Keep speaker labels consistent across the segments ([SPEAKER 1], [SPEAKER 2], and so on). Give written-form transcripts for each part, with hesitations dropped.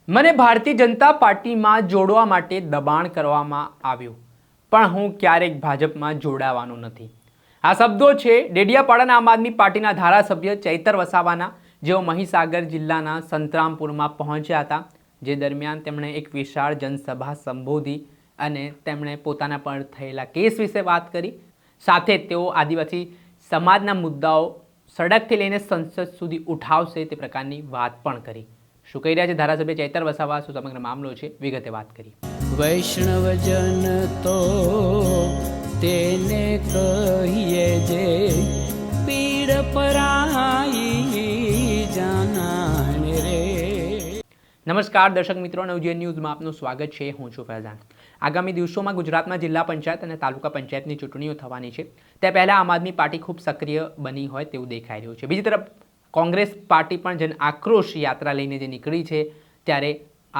[SPEAKER 1] મને ભારતીય જનતા પાર્ટીમાં જોડવા માટે દબાણ કરવામાં આવ્યું, પણ હું ક્યારેક ભાજપમાં જોડાવાનો નથી. આ શબ્દો છે ડેડિયાપાડાના આમ આદમી પાર્ટીના ધારાસભ્ય ચૈતર વસાવાના, જેઓ મહીસાગર જિલ્લાના સંતરામપુરમાં પહોંચ્યા હતા. જે દરમિયાન તેમણે એક વિશાળ જનસભા સંબોધી અને તેમણે પોતાના પર થયેલા કેસ વિશે વાત કરી. સાથે તેઓ આદિવાસી સમાજના મુદ્દાઓ સડકથી લઈને સંસદ સુધી ઉઠાવશે તે પ્રકારની વાત પણ કરી. શું કહી રહ્યા છે ધારાસભ્ય ચૈતર વસાવા, શું સમગ્ર મામલો છે, વિગતે વાત કરી.
[SPEAKER 2] વૈષ્ણવજન તો તેને કહીએ જે પીડ પરાઈ જાનાને રે.
[SPEAKER 1] નમસ્કાર દર્શક મિત્રો, નવજીવન ન્યૂઝમાં આપનું સ્વાગત છે. હું છું ફૈઝાન. આગામી દિવસોમાં ગુજરાતમાં જિલ્લા પંચાયત અને તાલુકા પંચાયતની ચૂંટણીઓ થવાની છે. તે પહેલાં આમ આદમી પાર્ટી ખૂબ સક્રિય બની હોય તેવું દેખાઈ રહ્યું છે. બીજી તરફ કોંગ્રેસ પાર્ટી પણ જન આક્રોશ યાત્રા લઈને જે નીકળી છે, ત્યારે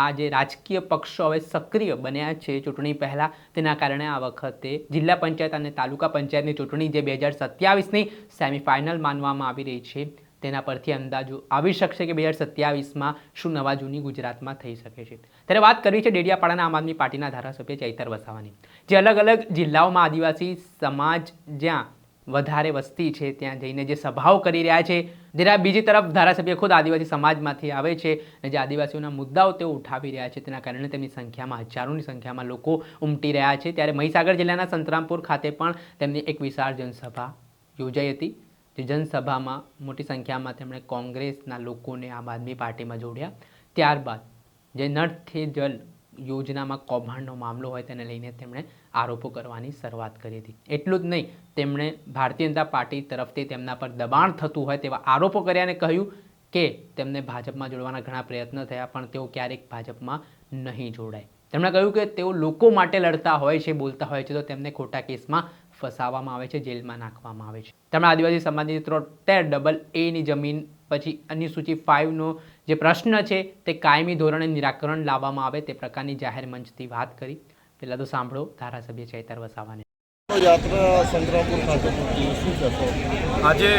[SPEAKER 1] આ જે રાજકીય પક્ષો હવે સક્રિય બન્યા છે ચૂંટણી પહેલાં, તેના કારણે આ વખતે જિલ્લા પંચાયત અને તાલુકા પંચાયતની ચૂંટણી જે 2027ની સેમિફાઇનલ માનવામાં આવી રહી છે, તેના પરથી અંદાજો આવી શકશે કે 2027માં શું નવા જૂની ગુજરાતમાં થઈ શકે છે. ત્યારે વાત કરવી છે ડેડિયાપાડાના આમ આદમી પાર્ટીના ધારાસભ્ય ચૈતર વસાવાની, જે અલગ અલગ જિલ્લાઓમાં આદિવાસી સમાજ જ્યાં વધારે વસ્તી છે ત્યાં જઈને જે સભાઓ કરી રહ્યા છે. જ્યારે બીજી તરફ ધારાસભ્ય ખુદ આદિવાસી સમાજમાંથી આવે છે અને જે આદિવાસીઓના મુદ્દાઓ તેઓ ઉઠાવી રહ્યા છે, તેના કારણે તેમની સંખ્યામાં હજારોની સંખ્યામાં લોકો ઉમટી રહ્યા છે. ત્યારે મહીસાગર જિલ્લાના સંતરામપુર ખાતે પણ તેમની એક વિશાળ જનસભા યોજાઈ હતી. જે જનસભામાં મોટી સંખ્યામાં તેમણે કોંગ્રેસના લોકોને આમ આદમી પાર્ટીમાં જોડ્યા. ત્યારબાદ જે નળથી જલ યોજનામાં કૌભાંડનો મામલો હોય તેને લઈને તેમણે આરોપો કરવાની શરૂઆત કરી હતી. એટલું જ નહીં, તેમણે ભારતીય જનતા પાર્ટી તરફથી તેમના પર દબાણ થતું હોય તેવા આરોપો કર્યા અને કહ્યું કે તેમને ભાજપમાં જોડવાના ઘણા પ્રયત્ન થયા, પણ તેઓ ક્યારેક ભાજપમાં નહીં જોડાય. તેમણે કહ્યું કે તેઓ લોકો માટે લડતા હોય છે, બોલતા હોય છે, તો તેમને ખોટા કેસમાં ફસાવવામાં આવે છે, જેલમાં નાખવામાં આવે છે. તેમણે આદિવાસી સમાજની 73AA જમીન પછી અનુસૂચિ 5નો જે પ્રશ્ન છે તે કાયમી ધોરણે નિરાકરણ લાવવામાં આવે તે પ્રકારની જાહેર મંચથી વાત કરી. પહેલાં તો સાંભળો ધારાસભ્ય ચૈતર વસાવાને.
[SPEAKER 3] આજે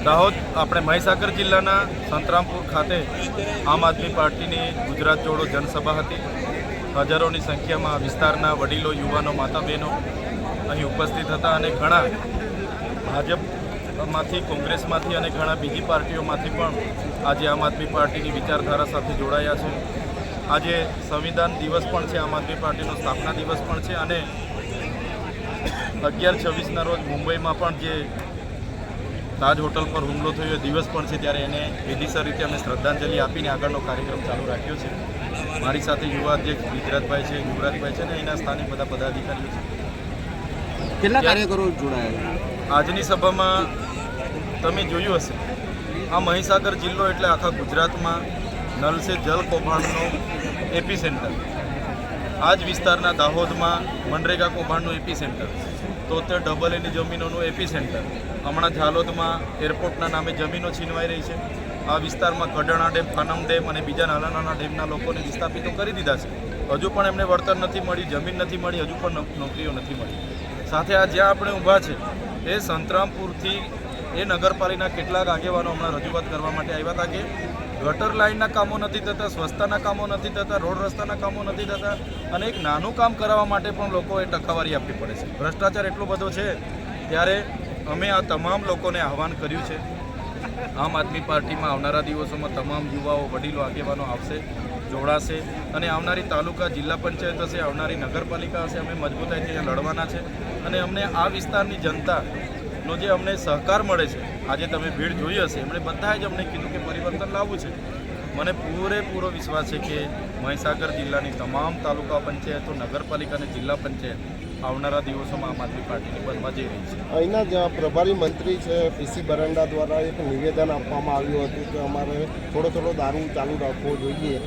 [SPEAKER 3] દાહોદ આપણે મહીસાગર જિલ્લાના સંતરામપુર ખાતે આમ આદમી પાર્ટીની ગુજરાત જોડો જનસભા હતી. હજારોની સંખ્યામાં વિસ્તારના વડીલો, યુવાનો, માતા બહેનો અહીં ઉપસ્થિત હતા અને ઘણા ભાજપમાંથી, કોંગ્રેસમાંથી અને ઘણા બીજી પાર્ટીઓમાંથી પણ આજે આમ આદમી પાર્ટીની વિચારધારા સાથે જોડાયા છે. આજે સંવિધાન દિવસ પણ છે, આમ આદમી પાર્ટીનો સ્થાપના દિવસ પણ છે અને 11/26ના રોજ મુંબઈમાં પણ જે તાજ હોટલ પર હુમલો થયો દિવસ પણ છે, ત્યારે એને વિધિસર રીતે અમે શ્રદ્ધાંજલિ આપીને આગળનો કાર્યક્રમ ચાલુ રાખ્યો છે. મારી સાથે યુવા અધ્યક્ષ ગુજરાતભાઈ છે, યુવરાજભાઈ છે અને એના સ્થાનિક બધા પદાધિકારીઓ છે.
[SPEAKER 4] કેટલા કાર્યકરો જોડાયા?
[SPEAKER 3] આજની સભામાં તમે જોયું હશે, આ મહીસાગર જિલ્લો એટલે આખા ગુજરાતમાં નલ સે જલ કૌભાંડનો એપી સેન્ટર. આ જ વિસ્તારના દાહોદમાં મનરેગા કૌભાંડનું એપી સેન્ટર, 73AA જમીનોનું એપી સેન્ટર. હમણાં ઝાલોદમાં એરપોર્ટના નામે જમીનો છીનવાઈ રહી છે. આ વિસ્તારમાં કડણા ડેમ, કાનમ ડેમ અને બીજા નાના નાના ડેમના લોકોને વિસ્થાપિતો કરી દીધા છે. હજુ પણ એમને વળતર નથી મળ્યું, જમીન નથી મળી, હજુ પણ નોકરીઓ નથી મળી. સાથે આ જ્યાં આપણે ઊભા છે એ સંતરામપુરથી એ નગરપાલિકાના કેટલાક આગેવાનો હમણાં રજૂઆત કરવા માટે આવ્યા હતા કે ગટર લાઇનના કામો નથી થતા, સ્વચ્છતાના કામો નથી થતા, રોડ રસ્તાના કામો નથી થતા અને એક નાનું કામ કરાવવા માટે પણ લોકોએ ટકાવારી આપવી પડે છે. ભ્રષ્ટાચાર એટલો બધો છે. ત્યારે અમે આ તમામ લોકોને આહવાન કર્યું છે, આમ આદમી પાર્ટીમાં આવનારા દિવસોમાં તમામ યુવાઓ, વડીલો, આગેવાનો આવશે, જોડાશે અને આવનારી તાલુકા, જિલ્લા પંચાયત હશે, આવનારી નગરપાલિકા હશે, અમે મજબૂતાઈથી અહીંયા લડવાના છે અને અમને આ વિસ્તારની જનતાનો જે અમને સહકાર મળે છે, આજે તમે ભીડ જોઈ હશે, એમણે બધાએ જ અમને કીધું કે પરિવર્તન લાવવું છે. મને પૂરેપૂરો વિશ્વાસ છે કે મહીસાગર જિલ્લાની તમામ તાલુકા પંચાયતો, નગરપાલિકા અને જિલ્લા પંચાયત આવનારા દિવસોમાં આમ આદમી પાર્ટીની બનવા જઈ રહી છે.
[SPEAKER 4] અહીંના જે પ્રભારી મંત્રી છે પીસી બરંડા દ્વારા એક નિવેદન આપવામાં આવ્યું હતું કે અમારે થોડો દારૂ ચાલુ રાખવો જોઈએ,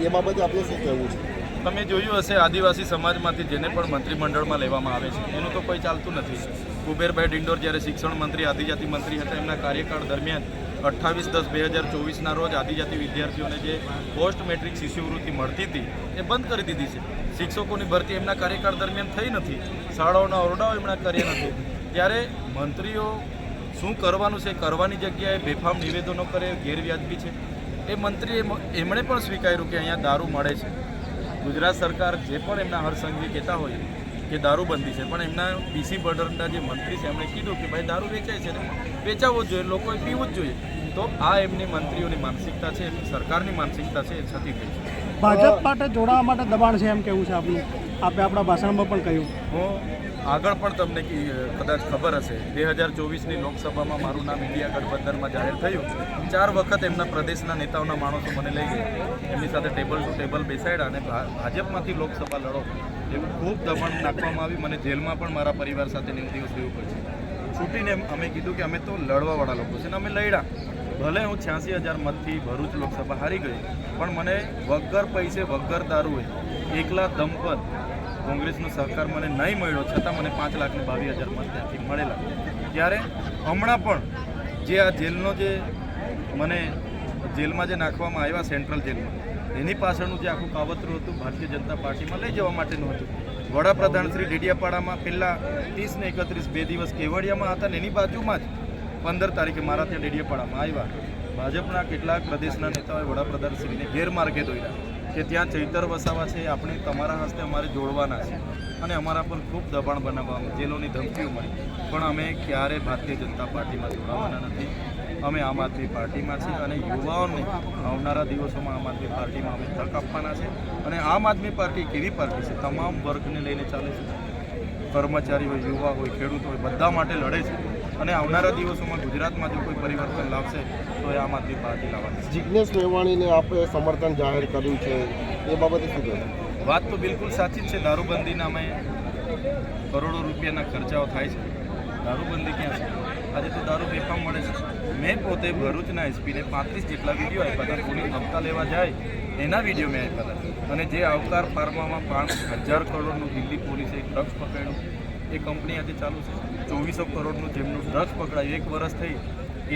[SPEAKER 4] એ બાબતે આપણે શું કહેવું છે?
[SPEAKER 3] તમે જોયું હશે, આદિવાસી સમાજમાંથી જેને પણ મંત્રીમંડળમાં લેવામાં આવે છે એનું તો કોઈ ચાલતું નથી. કુબેરભાઈ ડિંડોર જ્યારે શિક્ષણ મંત્રી, આદિજાતિ મંત્રી હતા, એમના કાર્યકાળ દરમિયાન 28/10/2024ના રોજ આદિજાતિ વિદ્યાર્થીઓને જે પોસ્ટ મેટ્રિક શિષ્યવૃત્તિ મળતી હતી એ બંધ કરી દીધી છે. શિક્ષકોની ભરતી એમના કાર્યકાળ દરમિયાન થઈ નથી, શાળાઓના ઓરડાઓ એમણે કર્યા નથી. ત્યારે મંત્રીઓ શું કરવાનું છે કરવાની જગ્યાએ બેફામ નિવેદનો કરે, ગેરવ્યાજબી છે. એ મંત્રીએ એમણે પણ સ્વીકાર્યું કે અહીંયા દારૂ મળે છે. ગુજરાત સરકાર જે પણ એમના હરસંઘવી કહેતા હોય કે દારૂબંધી છે, પણ એમના પીસી બરંડા જે મંત્રી છે એમણે કીધું કે ભાઈ દારૂ વેચાય છે ને વેચાવવો જ જોઈએ, લોકોએ પીવું જ જોઈએ. તો આ એમની મંત્રીઓની માનસિકતા છે, એમની સરકારની માનસિકતા છે, એ છતી ગઈ છે.
[SPEAKER 5] ભાજપ માટે જોડાવા માટે દબાણ છે એમ કેવું છે આપનું? આપે આપણા ભાષણમાં પણ કહ્યું.
[SPEAKER 3] હું આગળ પણ તમને કદાચ ખબર હશે, 2024ની લોકસભામાં મારું નામ ઇન્ડિયા ગઠબંધનમાં જાહેર થયું. 4 વખત એમના પ્રદેશના નેતાઓના માણસો મને લઈ ગયા, એમની સાથે ટેબલ ટુ ટેબલ બેસાડ્યા અને ભાજપમાંથી લોકસભા લડો એવું ખૂબ દબાણ નાખવામાં આવી. મને જેલમાં પણ મારા પરિવાર સાથે 9 દિવસ રહેવું પડશે. છૂટીને અમે કીધું કે અમે તો લડવાવાળા લોકો છે ને અમે લડ્યા. ભલે હું 86,000 મતથી ભરૂચ લોકસભા હારી ગઈ, પણ મને વગર પૈસે વગર દારૂએ એકલા દમપત કોંગ્રેસનો સહકાર મને નહીં મળ્યો, છતાં મને 5,22,000 મત ત્યાંથી મળેલા. ત્યારે હમણાં પણ જે આ જેલનો જે મને જેલમાં જે નાખવામાં આવ્યા સેન્ટ્રલ જેલમાં, એની પાછળનું જે આખું કાવતરું હતું ભારતીય જનતા પાર્ટીમાં લઈ જવા માટેનું હતું. વડાપ્રધાન શ્રી ડેડિયાપાડામાં પહેલાં 30 ને 31 2 દિવસ કેવડિયામાં હતા ને એની બાજુમાં જ 15 તારીખે મારા ત્યાં ડેડિયાપાડામાં આવ્યા. ભાજપના કેટલાક પ્રદેશના નેતાઓએ વડાપ્રધાનશ્રીને ગેરમાર્ગે દોર્યા કે ત્યાં ચૈતર વસાવા છે, આપણે તમારા હસ્તે અમારે જોડવાના છે અને અમારા પર ખૂબ દબાણ બનાવવામાં જેલોની ધમકીઓ મળી. પણ અમે ક્યારે ભારતીય જનતા પાર્ટીમાં જોડાવાના નથી. અમે આમ આદમી પાર્ટીમાં છીએ અને યુવાઓને આવનારા દિવસોમાં આમ આદમી પાર્ટીમાં અમે તક આપવાના છે. અને આમ આદમી પાર્ટી કેવી પાર્ટી છે? તમામ વર્ગને લઈને ચાલે છે. કર્મચારી હોય, યુવા હોય, ખેડૂત હોય, બધા માટે લડે છે. અને આવનારા દિવસોમાં ગુજરાતમાં જો કોઈ પરિવર્તન લાવશે તો એ આમ આદમી પાર્ટી લાવવાની છે.
[SPEAKER 4] જિજ્ઞેશ મેવાણીને આપણે સમર્થન જાહેર કર્યું છે, એ બાબતે શું કહેવું?
[SPEAKER 3] વાત તો બિલકુલ સાચી જ છે. દારૂબંધીના અમે કરોડો રૂપિયાના ખર્ચાઓ થાય છે. દારૂબંધી ક્યાં છે? આજે તો દારૂ બેફામ મળે છે. મેં પોતે ભરૂચના એસપીને 35 જેટલા વિડીયો આપ્યા હતા. પોલીસ હપ્તા લેવા જાય એના વિડીયો મેં આપ્યા હતા. અને જે આવકાર ફાર્મામાં 5,000 કરોડનું દિલ્હી પોલીસે ડ્રગ્સ પકડ્યું, એ કંપની આજે ચાલુ છે. 2400 કરોડનું જેમનું ડ્રગ્સ પકડાયું, 1 વર્ષ થઈ.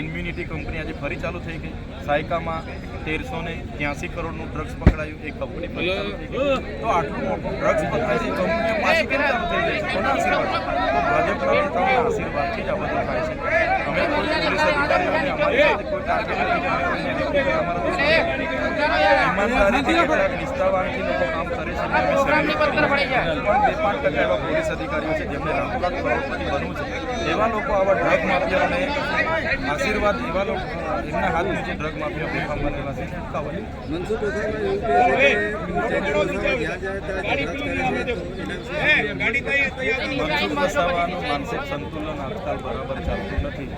[SPEAKER 3] ઇમ્યુનિટી કંપની આજે ફરી ચાલુ થઈ ગઈ. સાયકામાં 1383 કરોડનું ડ્રગ્સ પકડાયું, એ કંપની ફરી ચાલુ થઈ ગઈ. તો આટલું મોટું ડ્રગ્સ પકડાય છે, કંપનીઓ પાછી કેમ ચાલુ થઈ જાય છે? કોના આશીર્વાદ? તો ભાજપના નેતાઓના આશીર્વાદથી જ આ બધું થાય છે. અમે કોઈ પોલીસ અધિકારીઓને અમારી સાથે કોઈ ટાર્ગેટ નથી, અમે કોઈ નેગેટિવ અમારા ઈમાનદારીથી કેટલાક નિષ્ઠાવાનથી લોકો કામ કરે છે. અમે સરેન્ડર કરીએ. પણ 2-5% એવા પોલીસ અધિકારીઓ છે જેમને લાખ કરોડપતિ બનવું છે. એવા લોકો આવા ડ્રગ માફિયાઓને આશીર્વાદ, એવા લોકો એમના હાથ નીચે ડ્રગ માફિયા બેફામ બનેલા છે, અટકાવવાની. મનસુખ વસાવાનું માનસિક સંતુલન આજકાલ બરાબર ચાલતું નથી.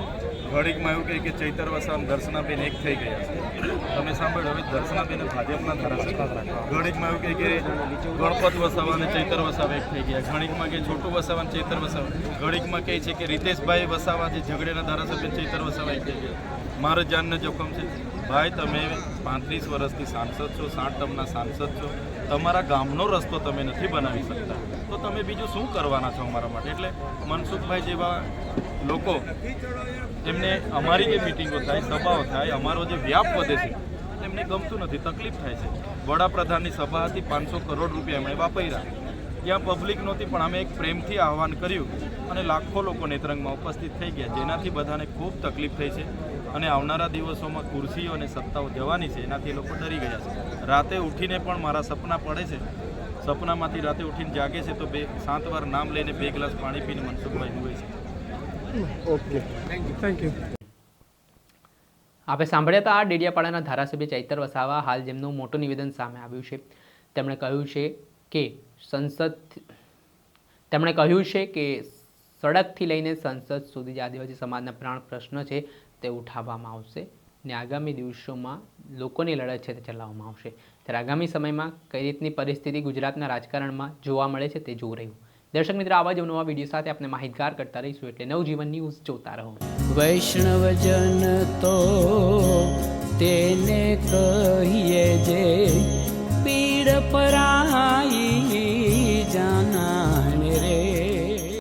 [SPEAKER 3] ઘડીકમાં એવું કહે કે ચૈતર વસાવા દર્શનાબેન એક થઈ ગયા છે. તમે સાંભળ્યું? હવે દર્શનાબેન ભાજપના ધારાસભ્ય. ઘડીકમાં એવું કહે કે ગણપત વસાવા અને ચૈતર વસાવા એક થઈ ગયા. ઘડીકમાં કે છોટુ વસાવા અને ચૈતર વસાવા. ઘડીકમાં કહે છે કે રીતેશભાઈ વસાવા જે ઝઘડેના ધારાસભ્ય ચૈતર વસાવા એક થઈ ગયા. મારા જાનને જોખમ છે. ભાઈ, તમે 35 વર્ષથી સાંસદ છો, 60 ટર્મના સાંસદ છો. તમારા ગામનો રસ્તો તમે નથી બનાવી શકતા, તો તમે બીજું શું કરવાના છો અમારા માટે? એટલે મનસુખભાઈ જેવા લોકો, એમને અમારી જે મિટિંગો થાય, સભાઓ થાય, અમારો જે વ્યાપ વધે છે એમને ગમતું નથી, તકલીફ થાય છે. વડાપ્રધાનની સભા હતી, 500 કરોડ રૂપિયા એમણે વાપર્યા. ત્યાં પબ્લિક નહોતી, પણ અમે એક પ્રેમથી આહવાન કર્યું અને લાખો લોકો નેત્રંગમાં ઉપસ્થિત થઈ ગયા, જેનાથી બધાને ખૂબ તકલીફ થઈ છે. અને આવનારા દિવસોમાં ખુરશીઓ અને સત્તાઓ જવાની છે, એનાથી એ લોકો ડરી ગયા છે. રાતે ઉઠીને પણ મારા સપના પડે છે. સપનામાંથી રાતે ઉઠીને જાગે છે તો 7 વાર નામ લઈને 2 ગ્લાસ પાણી પીને મનસુખભાઈ હુએ છે.
[SPEAKER 5] Okay, thank you.
[SPEAKER 1] આપણે સાંભળ્યા હતા આ ડેડિયાપાડાના ધારાસભ્ય ચૈતર વસાવા. હાલ જેમનું મોટું નિવેદન સામે આવ્યું છે. તેમણે કહ્યું છે કે સડકથી લઈને સંસદ સુધી જે આદિવાસી સમાજના પ્રાણ પ્રશ્ન છે તે ઉઠાવવામાં આવશે ને આગામી દિવસોમાં લોકોની લડત છે તે ચલાવવામાં આવશે. ત્યારે આગામી સમયમાં કઈ રીતની પરિસ્થિતિ ગુજરાતના રાજકારણમાં જોવા મળે છે તે જોવું રહ્યું. દર્શક મિત્રો, આવા જ નવા વિડીયો સાથે આપણે માહિતગાર કરતા રહીશું, એટલે નવજીવન ન્યૂઝ જોતા રહો.
[SPEAKER 2] વૈષ્ણવજન તો તેને કહીએ જે